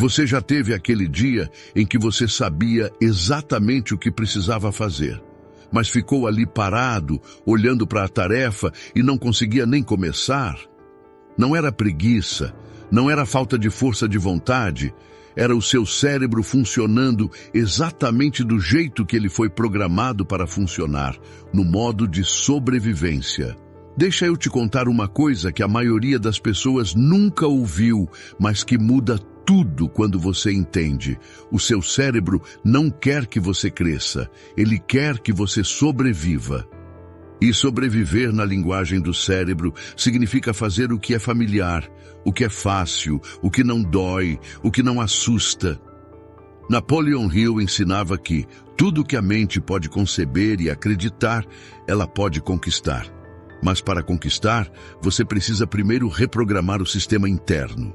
Você já teve aquele dia em que você sabia exatamente o que precisava fazer, mas ficou ali parado, olhando para a tarefa e não conseguia nem começar? Não era preguiça, não era falta de força de vontade, era o seu cérebro funcionando exatamente do jeito que ele foi programado para funcionar, no modo de sobrevivência. Deixa eu te contar uma coisa que a maioria das pessoas nunca ouviu, mas que muda tudo quando você entende. O seu cérebro não quer que você cresça, ele quer que você sobreviva. E sobreviver na linguagem do cérebro significa fazer o que é familiar, o que é fácil, o que não dói, o que não assusta. Napoleon Hill ensinava que tudo que a mente pode conceber e acreditar, ela pode conquistar. Mas para conquistar, você precisa primeiro reprogramar o sistema interno.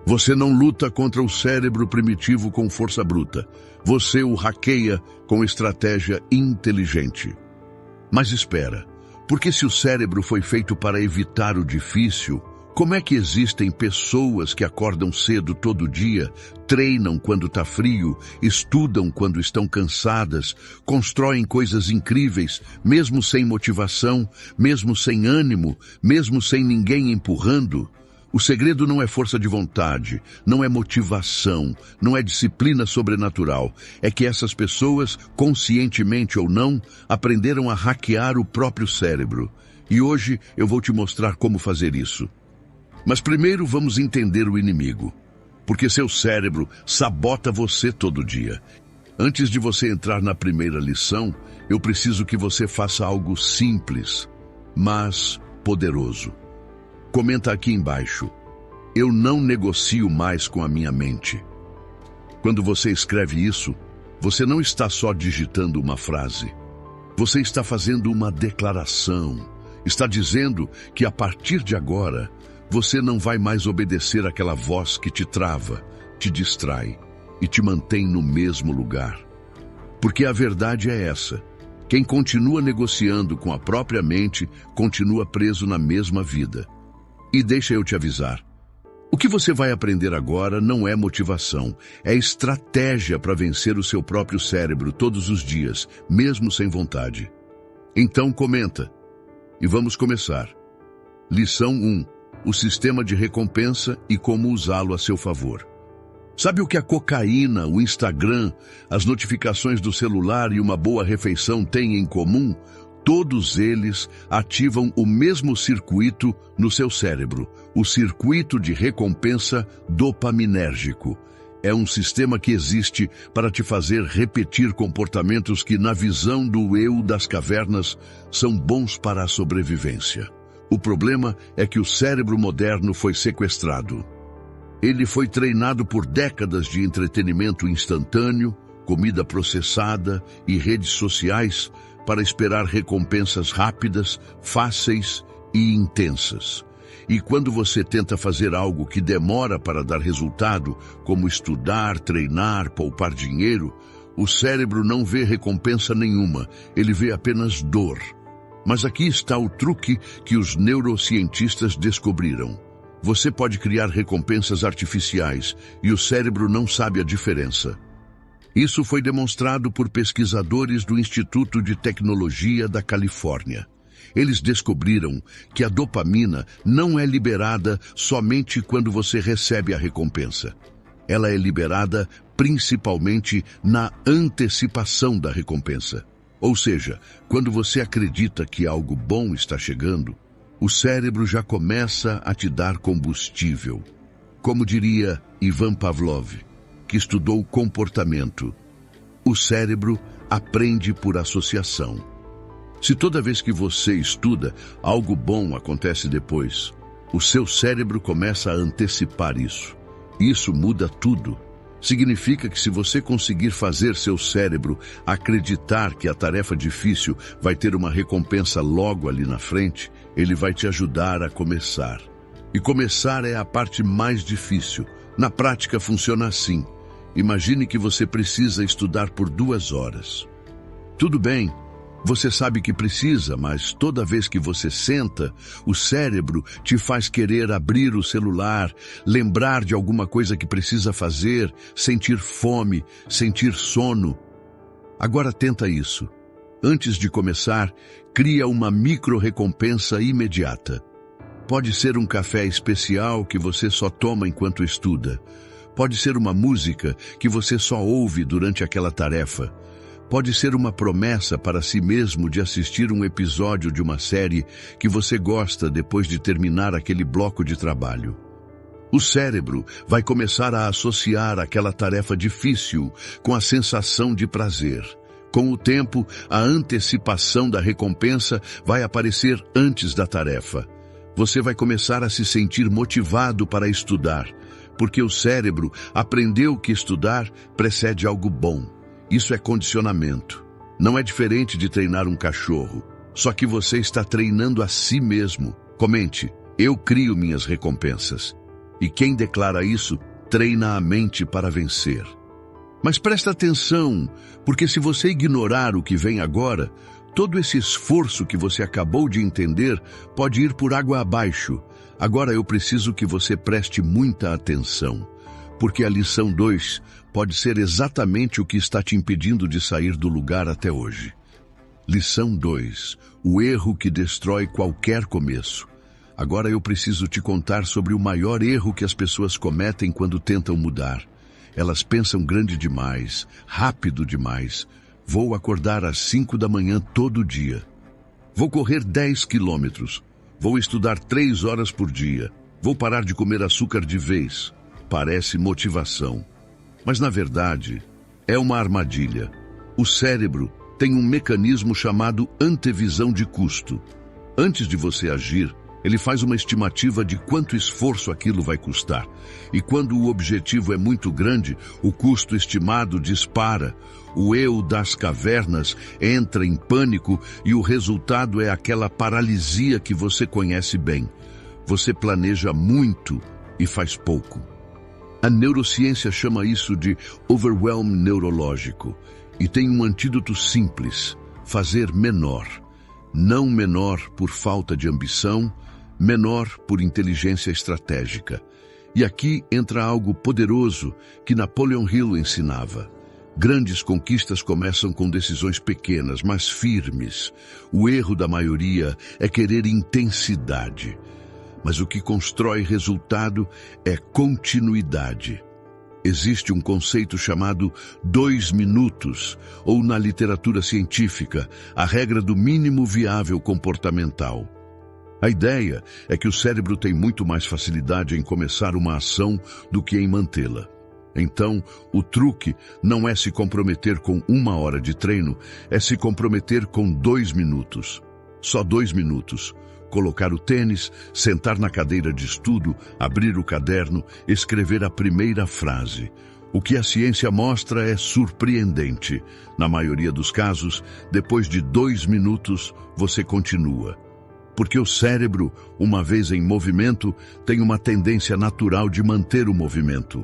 Você não luta contra o cérebro primitivo com força bruta. Você o hackeia com estratégia inteligente. Mas espera, porque se o cérebro foi feito para evitar o difícil, como é que existem pessoas que acordam cedo todo dia, treinam quando está frio, estudam quando estão cansadas, constroem coisas incríveis, mesmo sem motivação, mesmo sem ânimo, mesmo sem ninguém empurrando? O segredo não é força de vontade, não é motivação, não é disciplina sobrenatural. É que essas pessoas, conscientemente ou não, aprenderam a hackear o próprio cérebro. E hoje eu vou te mostrar como fazer isso. Mas primeiro vamos entender o inimigo, porque seu cérebro sabota você todo dia. Antes de você entrar na primeira lição, eu preciso que você faça algo simples, mas poderoso. Comenta aqui embaixo: eu não negocio mais com a minha mente. Quando você escreve isso, você não está só digitando uma frase. Você está fazendo uma declaração. Está dizendo que a partir de agora, você não vai mais obedecer àquela voz que te trava, te distrai e te mantém no mesmo lugar. Porque a verdade é essa: quem continua negociando com a própria mente, continua preso na mesma vida. E deixa eu te avisar, o que você vai aprender agora não é motivação, é estratégia para vencer o seu próprio cérebro todos os dias, mesmo sem vontade. Então comenta, e vamos começar. Lição 1. O sistema de recompensa e como usá-lo a seu favor. Sabe o que a cocaína, o Instagram, as notificações do celular e uma boa refeição têm em comum? Todos eles ativam o mesmo circuito no seu cérebro, o circuito de recompensa dopaminérgico. É um sistema que existe para te fazer repetir comportamentos que, na visão do eu das cavernas, são bons para a sobrevivência. O problema é que o cérebro moderno foi sequestrado. Ele foi treinado por décadas de entretenimento instantâneo, comida processada e redes sociais para esperar recompensas rápidas, fáceis e intensas. E quando você tenta fazer algo que demora para dar resultado, como estudar, treinar, poupar dinheiro, o cérebro não vê recompensa nenhuma, ele vê apenas dor. Mas aqui está o truque que os neurocientistas descobriram. Você pode criar recompensas artificiais e o cérebro não sabe a diferença. Isso foi demonstrado por pesquisadores do Instituto de Tecnologia da Califórnia. Eles descobriram que a dopamina não é liberada somente quando você recebe a recompensa. Ela é liberada principalmente na antecipação da recompensa. Ou seja, quando você acredita que algo bom está chegando, o cérebro já começa a te dar combustível. Como diria Ivan Pavlov, que estudou comportamento, o cérebro aprende por associação. Se toda vez que você estuda, algo bom acontece depois, o seu cérebro começa a antecipar isso. Isso muda tudo. Significa que se você conseguir fazer seu cérebro acreditar que a tarefa difícil vai ter uma recompensa logo ali na frente, ele vai te ajudar a começar. E começar é a parte mais difícil. Na prática funciona assim. Imagine que você precisa estudar por 2 horas. Tudo bem, Você sabe que precisa, mas toda vez que você senta, o cérebro te faz querer abrir o celular, lembrar de alguma coisa que precisa fazer, sentir fome, sentir sono. Agora tenta isso. Antes de começar, cria uma micro-recompensa imediata. Pode ser um café especial que você só toma enquanto estuda. Pode ser uma música que você só ouve durante aquela tarefa. Pode ser uma promessa para si mesmo de assistir um episódio de uma série que você gosta depois de terminar aquele bloco de trabalho. O cérebro vai começar a associar aquela tarefa difícil com a sensação de prazer. Com o tempo, a antecipação da recompensa vai aparecer antes da tarefa. Você vai começar a se sentir motivado para estudar, porque o cérebro aprendeu que estudar precede algo bom. Isso é condicionamento. Não é diferente de treinar um cachorro, só que você está treinando a si mesmo. Comente, eu crio minhas recompensas. E quem declara isso, treina a mente para vencer. Mas presta atenção, porque se você ignorar o que vem agora, todo esse esforço que você acabou de entender pode ir por água abaixo. Agora eu preciso que você preste muita atenção, porque a lição 2 pode ser exatamente o que está te impedindo de sair do lugar até hoje. Lição 2. O erro que destrói qualquer começo. Agora eu preciso te contar sobre o maior erro que as pessoas cometem quando tentam mudar. Elas pensam grande demais, rápido demais. Vou acordar às 5 da manhã todo dia. Vou correr 10 quilômetros. Vou estudar 3 horas por dia. Vou parar de comer açúcar de vez. Parece motivação. Mas, na verdade, é uma armadilha. O cérebro tem um mecanismo chamado antevisão de custo. Antes de você agir, ele faz uma estimativa de quanto esforço aquilo vai custar. E quando o objetivo é muito grande, o custo estimado dispara. O eu das cavernas entra em pânico e o resultado é aquela paralisia que você conhece bem. Você planeja muito e faz pouco. A neurociência chama isso de overwhelm neurológico e tem um antídoto simples: fazer menor. Não menor por falta de ambição, menor por inteligência estratégica. E aqui entra algo poderoso que Napoleon Hill ensinava. Grandes conquistas começam com decisões pequenas, mas firmes. O erro da maioria é querer intensidade. Mas o que constrói resultado é continuidade. Existe um conceito chamado 2 minutos, ou na literatura científica, a regra do mínimo viável comportamental. A ideia é que o cérebro tem muito mais facilidade em começar uma ação do que em mantê-la. Então, o truque não é se comprometer com 1 hora de treino, é se comprometer com 2 minutos. Só 2 minutos. Colocar o tênis, sentar na cadeira de estudo, abrir o caderno, escrever a primeira frase. O que a ciência mostra é surpreendente. Na maioria dos casos, depois de 2 minutos, você continua. Porque o cérebro, uma vez em movimento, tem uma tendência natural de manter o movimento.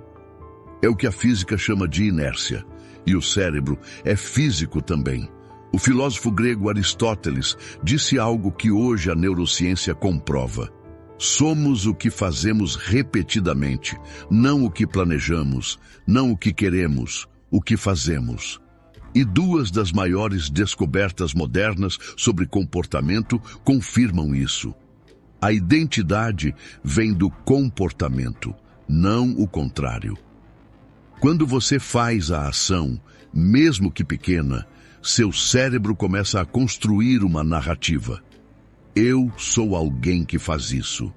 É o que a física chama de inércia. E o cérebro é físico também. O filósofo grego Aristóteles disse algo que hoje a neurociência comprova. Somos o que fazemos repetidamente, não o que planejamos, não o que queremos, o que fazemos. E 2 das maiores descobertas modernas sobre comportamento confirmam isso. A identidade vem do comportamento, não o contrário. Quando você faz a ação, mesmo que pequena, seu cérebro começa a construir uma narrativa. Eu sou alguém que faz isso.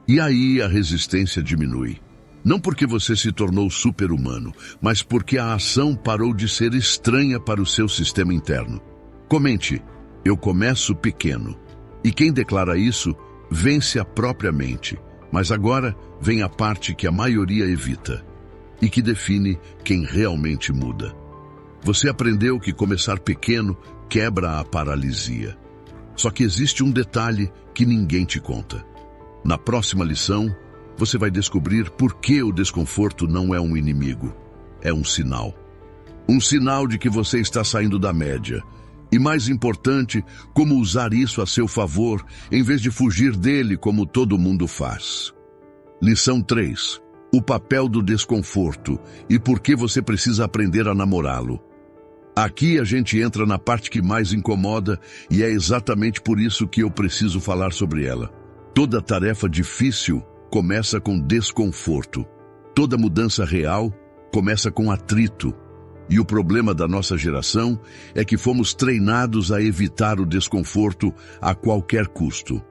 E aí a resistência diminui. Não porque você se tornou super-humano, mas porque a ação parou de ser estranha para o seu sistema interno. Comente, eu começo pequeno. E quem declara isso, vence a própria mente. Mas agora vem a parte que a maioria evita e que define quem realmente muda. Você aprendeu que começar pequeno quebra a paralisia. Só que existe um detalhe que ninguém te conta. Na próxima lição, você vai descobrir por que o desconforto não é um inimigo. É um sinal. Um sinal de que você está saindo da média. E mais importante, como usar isso a seu favor, em vez de fugir dele como todo mundo faz. Lição 3. O papel do desconforto e por que você precisa aprender a namorá-lo. Aqui a gente entra na parte que mais incomoda e é exatamente por isso que eu preciso falar sobre ela. Toda tarefa difícil começa com desconforto. Toda mudança real começa com atrito. E o problema da nossa geração é que fomos treinados a evitar o desconforto a qualquer custo.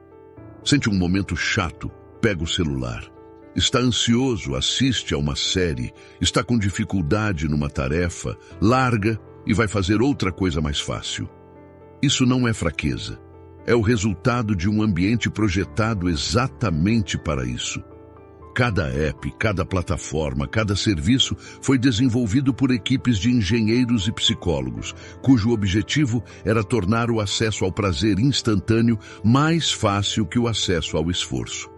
Sente um momento chato, pega o celular. Está ansioso, assiste a uma série. Está com dificuldade numa tarefa, larga e vai fazer outra coisa mais fácil. Isso não é fraqueza. É o resultado de um ambiente projetado exatamente para isso. Cada app, cada plataforma, cada serviço foi desenvolvido por equipes de engenheiros e psicólogos, cujo objetivo era tornar o acesso ao prazer instantâneo mais fácil que o acesso ao esforço.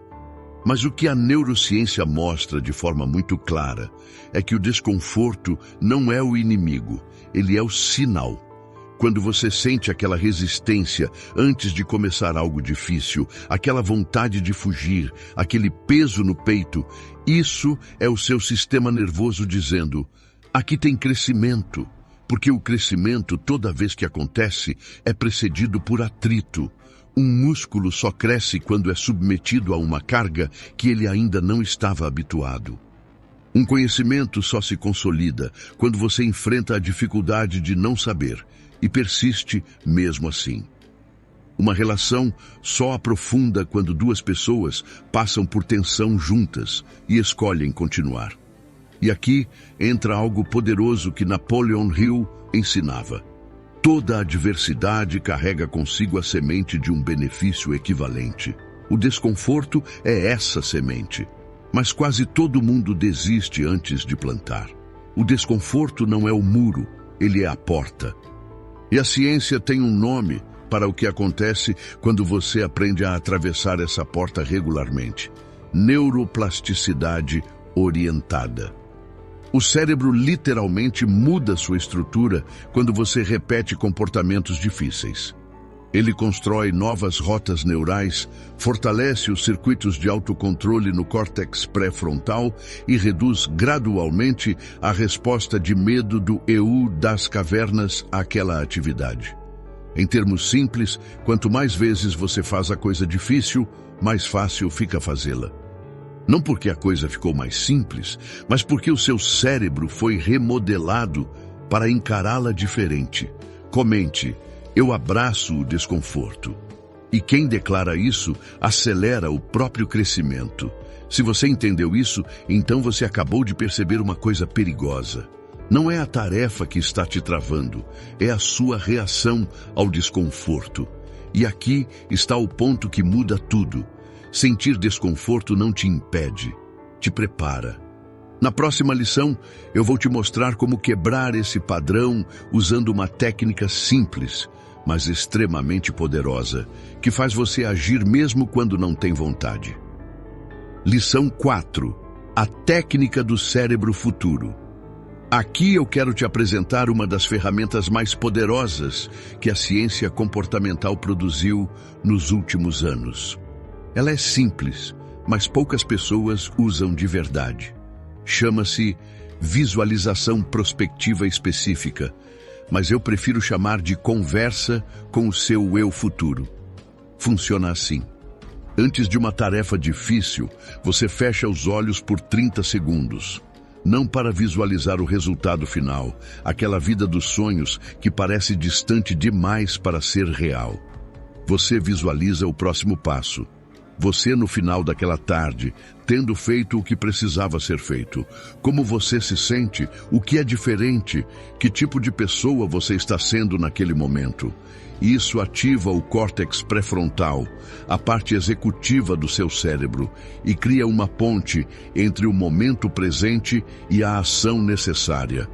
Mas o que a neurociência mostra de forma muito clara é que o desconforto não é o inimigo, ele é o sinal. Quando você sente aquela resistência antes de começar algo difícil, aquela vontade de fugir, aquele peso no peito, isso é o seu sistema nervoso dizendo: aqui tem crescimento, porque o crescimento, toda vez que acontece, é precedido por atrito. Um músculo só cresce quando é submetido a uma carga que ele ainda não estava habituado. Um conhecimento só se consolida quando você enfrenta a dificuldade de não saber e persiste mesmo assim. Uma relação só aprofunda quando duas pessoas passam por tensão juntas e escolhem continuar. E aqui entra algo poderoso que Napoleon Hill ensinava. Toda adversidade carrega consigo a semente de um benefício equivalente. O desconforto é essa semente, mas quase todo mundo desiste antes de plantar. O desconforto não é o muro, ele é a porta. E a ciência tem um nome para o que acontece quando você aprende a atravessar essa porta regularmente: neuroplasticidade orientada. O cérebro literalmente muda sua estrutura quando você repete comportamentos difíceis. Ele constrói novas rotas neurais, fortalece os circuitos de autocontrole no córtex pré-frontal e reduz gradualmente a resposta de medo do eu das cavernas àquela atividade. Em termos simples, quanto mais vezes você faz a coisa difícil, mais fácil fica fazê-la. Não porque a coisa ficou mais simples, mas porque o seu cérebro foi remodelado para encará-la diferente. Comente: eu abraço o desconforto. E quem declara isso, acelera o próprio crescimento. Se você entendeu isso, então você acabou de perceber uma coisa perigosa. Não é a tarefa que está te travando, é a sua reação ao desconforto. E aqui está o ponto que muda tudo. Sentir desconforto não te impede, te prepara. Na próxima lição, eu vou te mostrar como quebrar esse padrão usando uma técnica simples, mas extremamente poderosa, que faz você agir mesmo quando não tem vontade. Lição 4. A técnica do cérebro futuro. Aqui eu quero te apresentar uma das ferramentas mais poderosas que a ciência comportamental produziu nos últimos anos. Ela é simples, mas poucas pessoas usam de verdade. Chama-se visualização prospectiva específica, mas eu prefiro chamar de conversa com o seu eu futuro. Funciona assim. Antes de uma tarefa difícil, você fecha os olhos por 30 segundos. Não para visualizar o resultado final, aquela vida dos sonhos que parece distante demais para ser real. Você visualiza o próximo passo. Você no final daquela tarde, tendo feito o que precisava ser feito. Como você se sente, o que é diferente, que tipo de pessoa você está sendo naquele momento. Isso ativa o córtex pré-frontal, a parte executiva do seu cérebro, e cria uma ponte entre o momento presente e a ação necessária.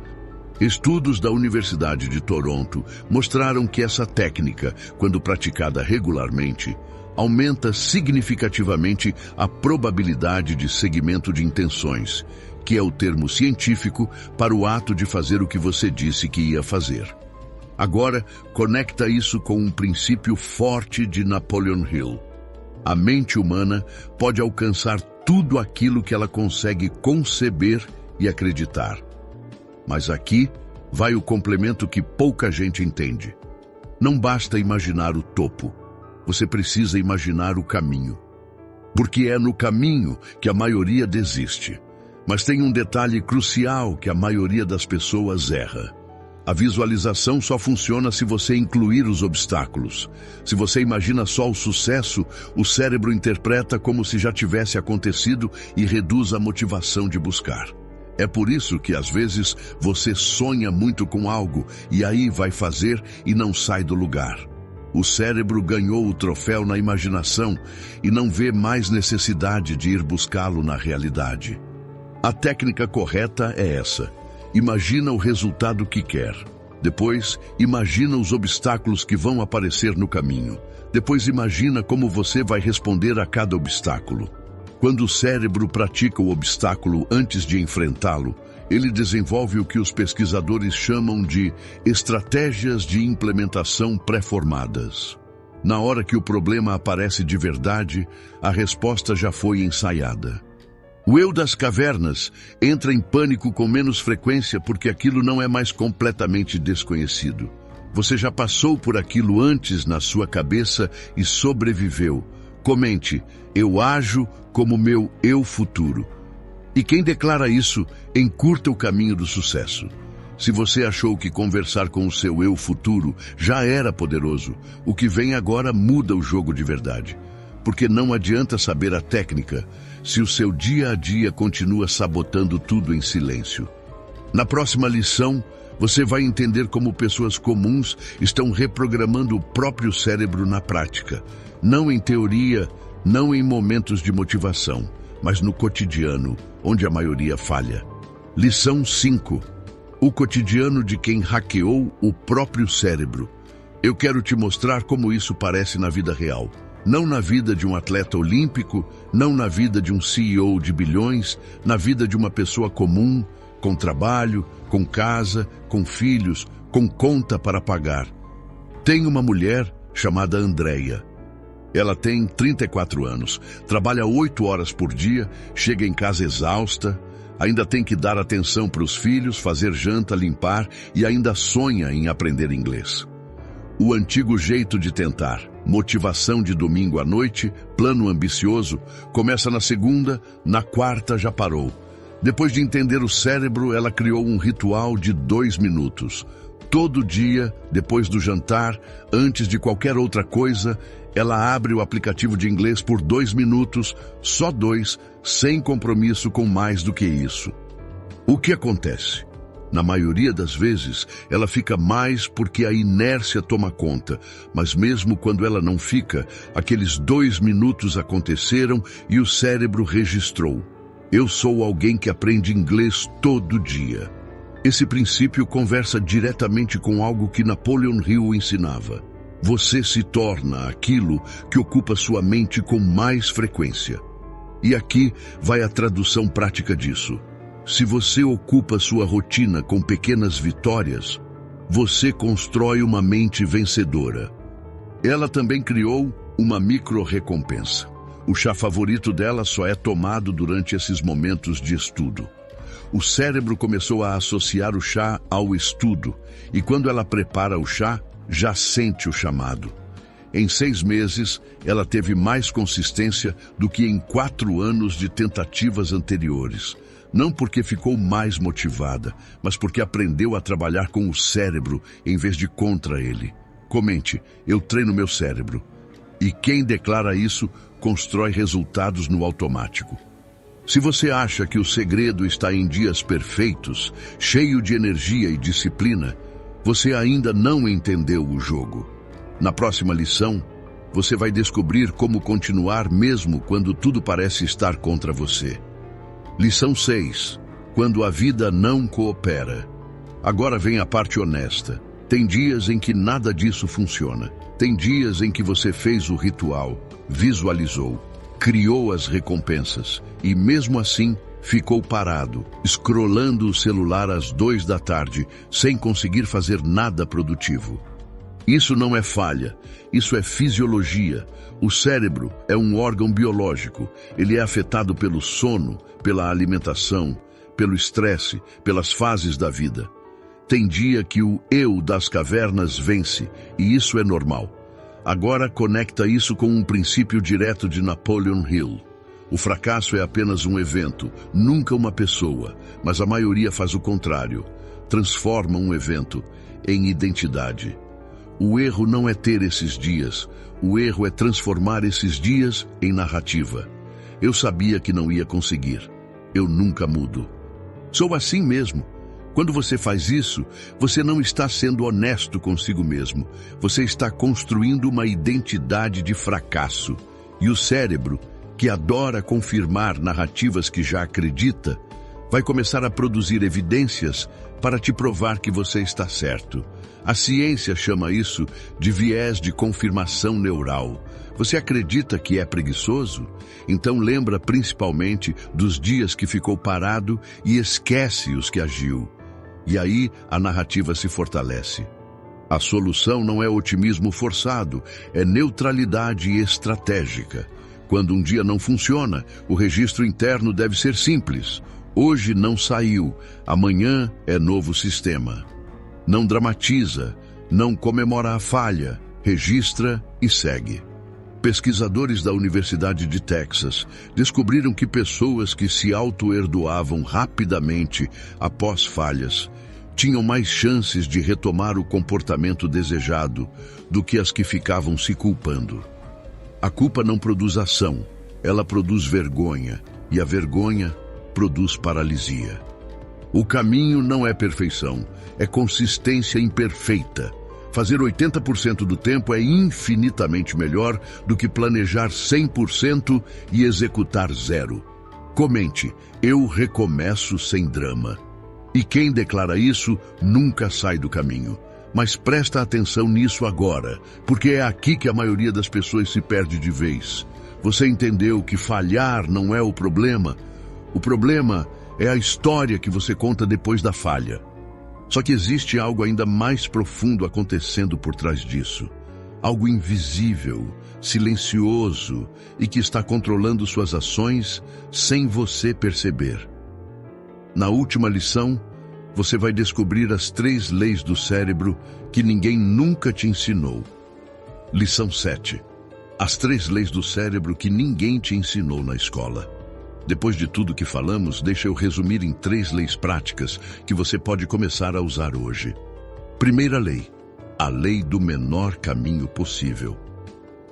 Estudos da Universidade de Toronto mostraram que essa técnica, quando praticada regularmente, aumenta significativamente a probabilidade de segmento de intenções, que é o termo científico para o ato de fazer o que você disse que ia fazer. Agora, conecta isso com um princípio forte de Napoleon Hill. A mente humana pode alcançar tudo aquilo que ela consegue conceber e acreditar. Mas aqui vai o complemento que pouca gente entende. Não basta imaginar o topo, você precisa imaginar o caminho. Porque é no caminho que a maioria desiste. Mas tem um detalhe crucial que a maioria das pessoas erra. A visualização só funciona se você incluir os obstáculos. Se você imagina só o sucesso, o cérebro interpreta como se já tivesse acontecido e reduz a motivação de buscar. É por isso que às vezes você sonha muito com algo e aí vai fazer e não sai do lugar. O cérebro ganhou o troféu na imaginação e não vê mais necessidade de ir buscá-lo na realidade. A técnica correta é essa. Imagina o resultado que quer. Depois, imagina os obstáculos que vão aparecer no caminho. Depois, imagina como você vai responder a cada obstáculo. Quando o cérebro pratica o obstáculo antes de enfrentá-lo, ele desenvolve o que os pesquisadores chamam de estratégias de implementação pré-formadas. Na hora que o problema aparece de verdade, a resposta já foi ensaiada. O eu das cavernas entra em pânico com menos frequência porque aquilo não é mais completamente desconhecido. Você já passou por aquilo antes na sua cabeça e sobreviveu. Comente, eu ajo como meu eu futuro. E quem declara isso, encurta o caminho do sucesso. Se você achou que conversar com o seu eu futuro já era poderoso, o que vem agora muda o jogo de verdade. Porque não adianta saber a técnica se o seu dia a dia continua sabotando tudo em silêncio. Na próxima lição, você vai entender como pessoas comuns estão reprogramando o próprio cérebro na prática. Não em teoria, não em momentos de motivação, mas no cotidiano, onde a maioria falha. Lição 5. O cotidiano de quem hackeou o próprio cérebro. Eu quero te mostrar como isso parece na vida real. Não na vida de um atleta olímpico, não na vida de um CEO de bilhões, na vida de uma pessoa comum, com trabalho, com casa, com filhos, com conta para pagar. Tem uma mulher chamada Andréia. Ela tem 34 anos, trabalha 8 horas por dia, chega em casa exausta, ainda tem que dar atenção para os filhos, fazer janta, limpar e ainda sonha em aprender inglês. O antigo jeito de tentar, motivação de domingo à noite, plano ambicioso, começa na segunda, na quarta já parou. Depois de entender o cérebro, ela criou um ritual de 2 minutos. Todo dia, depois do jantar, antes de qualquer outra coisa, ela abre o aplicativo de inglês por 2 minutos, só 2, sem compromisso com mais do que isso. O que acontece? Na maioria das vezes, ela fica mais porque a inércia toma conta, mas mesmo quando ela não fica, aqueles 2 minutos aconteceram e o cérebro registrou. Eu sou alguém que aprende inglês todo dia. Esse princípio conversa diretamente com algo que Napoleon Hill ensinava. Você se torna aquilo que ocupa sua mente com mais frequência. E aqui vai a tradução prática disso. Se você ocupa sua rotina com pequenas vitórias, você constrói uma mente vencedora. Ela também criou uma micro-recompensa. O chá favorito dela só é tomado durante esses momentos de estudo. O cérebro começou a associar o chá ao estudo, e quando ela prepara o chá, já sente o chamado. Em 6 meses, ela teve mais consistência do que em 4 anos de tentativas anteriores. Não porque ficou mais motivada, mas porque aprendeu a trabalhar com o cérebro em vez de contra ele. Comente, eu treino meu cérebro. E quem declara isso, constrói resultados no automático. Se você acha que o segredo está em dias perfeitos, cheio de energia e disciplina, você ainda não entendeu o jogo. Na próxima lição, você vai descobrir como continuar mesmo quando tudo parece estar contra você. Lição 6. Quando a vida não coopera. Agora vem a parte honesta. Tem dias em que nada disso funciona. Tem dias em que você fez o ritual, visualizou, criou as recompensas e mesmo assim ficou parado, scrollando o celular às 2 da tarde, sem conseguir fazer nada produtivo. Isso não é falha, isso é fisiologia. O cérebro é um órgão biológico. Ele é afetado pelo sono, pela alimentação, pelo estresse, pelas fases da vida. Tem dia que o eu das cavernas vence, e isso é normal. Agora conecta isso com um princípio direto de Napoleon Hill. O fracasso é apenas um evento, nunca uma pessoa, mas a maioria faz o contrário. Transforma um evento em identidade. O erro não é ter esses dias, o erro é transformar esses dias em narrativa. Eu sabia que não ia conseguir. Eu nunca mudo. Sou assim mesmo. Quando você faz isso, você não está sendo honesto consigo mesmo. Você está construindo uma identidade de fracasso. E o cérebro, que adora confirmar narrativas que já acredita, vai começar a produzir evidências para te provar que você está certo. A ciência chama isso de viés de confirmação neural. Você acredita que é preguiçoso? Então lembra principalmente dos dias que ficou parado e esquece os que agiu. E aí a narrativa se fortalece. A solução não é otimismo forçado, é neutralidade estratégica. Quando um dia não funciona, o registro interno deve ser simples. Hoje não saiu, amanhã é novo sistema. Não dramatiza, não comemora a falha, registra e segue. Pesquisadores da Universidade de Texas descobriram que pessoas que se auto-perdoavam rapidamente após falhas tinham mais chances de retomar o comportamento desejado do que as que ficavam se culpando. A culpa não produz ação, ela produz vergonha, e a vergonha produz paralisia. O caminho não é perfeição, é consistência imperfeita. Fazer 80% do tempo é infinitamente melhor do que planejar 100% e executar 0. Comente, eu recomeço sem drama. E quem declara isso nunca sai do caminho. Mas presta atenção nisso agora, porque é aqui que a maioria das pessoas se perde de vez. Você entendeu que falhar não é o problema? O problema é a história que você conta depois da falha. Só que existe algo ainda mais profundo acontecendo por trás disso. Algo invisível, silencioso e que está controlando suas ações sem você perceber. Na última lição, você vai descobrir as 3 leis do cérebro que ninguém nunca te ensinou. Lição 7. As 3 leis do cérebro que ninguém te ensinou na escola. Depois de tudo que falamos, deixa eu resumir em 3 leis práticas que você pode começar a usar hoje. Primeira lei, a lei do menor caminho possível.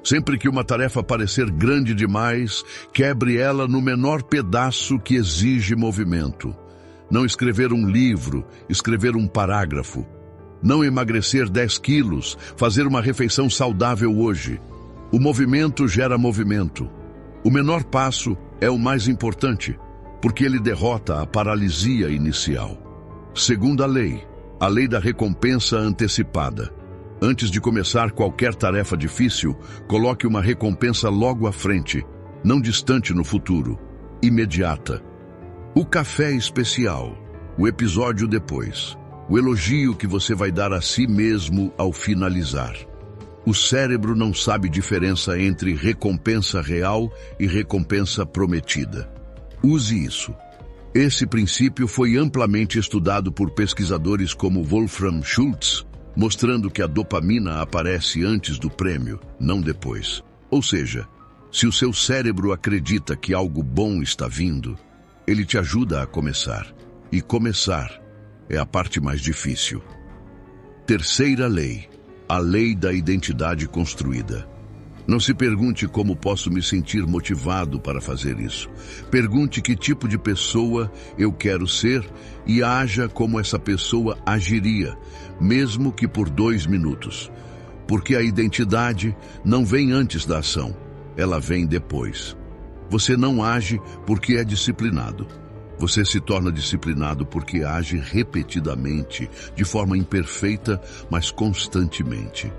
Sempre que uma tarefa parecer grande demais, quebre ela no menor pedaço que exige movimento. Não escrever um livro, escrever um parágrafo. Não emagrecer 10 quilos, fazer uma refeição saudável hoje. O movimento gera movimento. O menor passo é o mais importante, porque ele derrota a paralisia inicial. Segunda lei, a lei da recompensa antecipada. Antes de começar qualquer tarefa difícil, coloque uma recompensa logo à frente, não distante no futuro, imediata. O café especial, o episódio depois, o elogio que você vai dar a si mesmo ao finalizar. O cérebro não sabe diferença entre recompensa real e recompensa prometida. Use isso. Esse princípio foi amplamente estudado por pesquisadores como Wolfram Schultz, mostrando que a dopamina aparece antes do prêmio, não depois. Ou seja, se o seu cérebro acredita que algo bom está vindo, ele te ajuda a começar. E começar é a parte mais difícil. Terceira lei. A lei da identidade construída. Não se pergunte como posso me sentir motivado para fazer isso. Pergunte que tipo de pessoa eu quero ser e haja como essa pessoa agiria, mesmo que por 2 minutos. Porque a identidade não vem antes da ação, ela vem depois. Você não age porque é disciplinado. Você se torna disciplinado porque age repetidamente, de forma imperfeita, mas constantemente.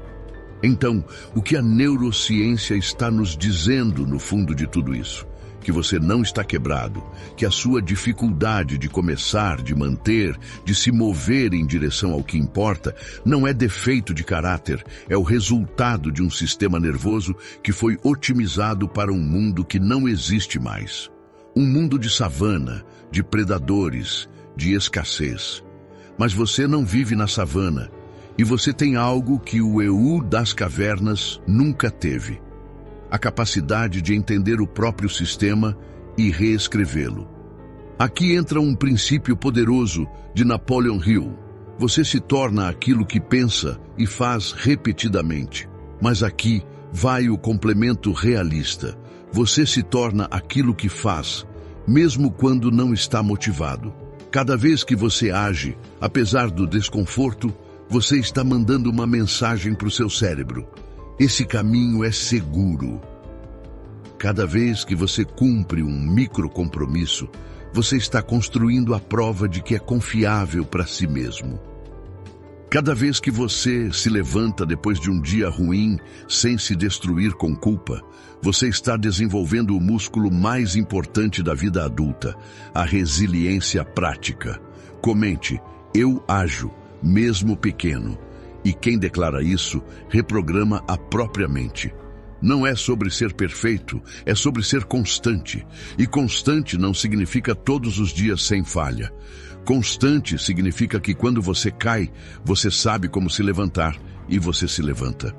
Então, o que a neurociência está nos dizendo no fundo de tudo isso? que você não está quebrado, que a sua dificuldade de começar, de manter, de se mover em direção ao que importa, não é defeito de caráter, é o resultado de um sistema nervoso que foi otimizado para um mundo que não existe mais. Um mundo de savana, de predadores, de escassez. Mas você não vive na savana, e você tem algo que o Eu das cavernas nunca teve. A capacidade de entender o próprio sistema e reescrevê-lo. Aqui entra um princípio poderoso de Napoleon Hill. Você se torna aquilo que pensa e faz repetidamente. Mas aqui vai o complemento realista. Você se torna aquilo que faz, mesmo quando não está motivado. Cada vez que você age, apesar do desconforto, você está mandando uma mensagem para o seu cérebro. Esse caminho é seguro. Cada vez que você cumpre um micro-compromisso, você está construindo a prova de que é confiável para si mesmo. Cada vez que você se levanta depois de um dia ruim, sem se destruir com culpa, você está desenvolvendo o músculo mais importante da vida adulta, a resiliência prática. Comente, eu ajo, mesmo pequeno. E quem declara isso, reprograma a própria mente. Não é sobre ser perfeito, é sobre ser constante. E constante não significa todos os dias sem falha. Constante significa que quando você cai, você sabe como se levantar e você se levanta.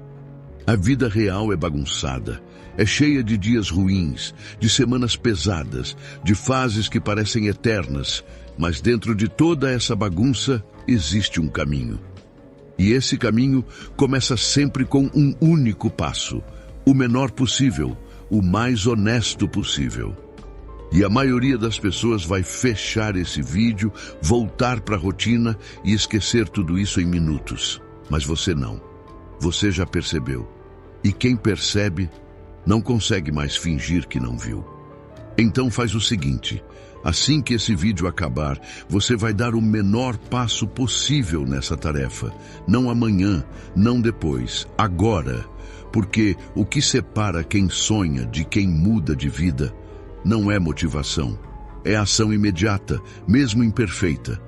A vida real é bagunçada, é cheia de dias ruins, de semanas pesadas, de fases que parecem eternas, mas dentro de toda essa bagunça existe um caminho. E esse caminho começa sempre com um único passo, o menor possível, o mais honesto possível. E a maioria das pessoas vai fechar esse vídeo, voltar para a rotina e esquecer tudo isso em minutos. Mas você não. Você já percebeu. E quem percebe, não consegue mais fingir que não viu. Então faz o seguinte, assim que esse vídeo acabar, você vai dar o menor passo possível nessa tarefa. Não amanhã, não depois, agora. Porque o que separa quem sonha de quem muda de vida não é motivação, é ação imediata, mesmo imperfeita.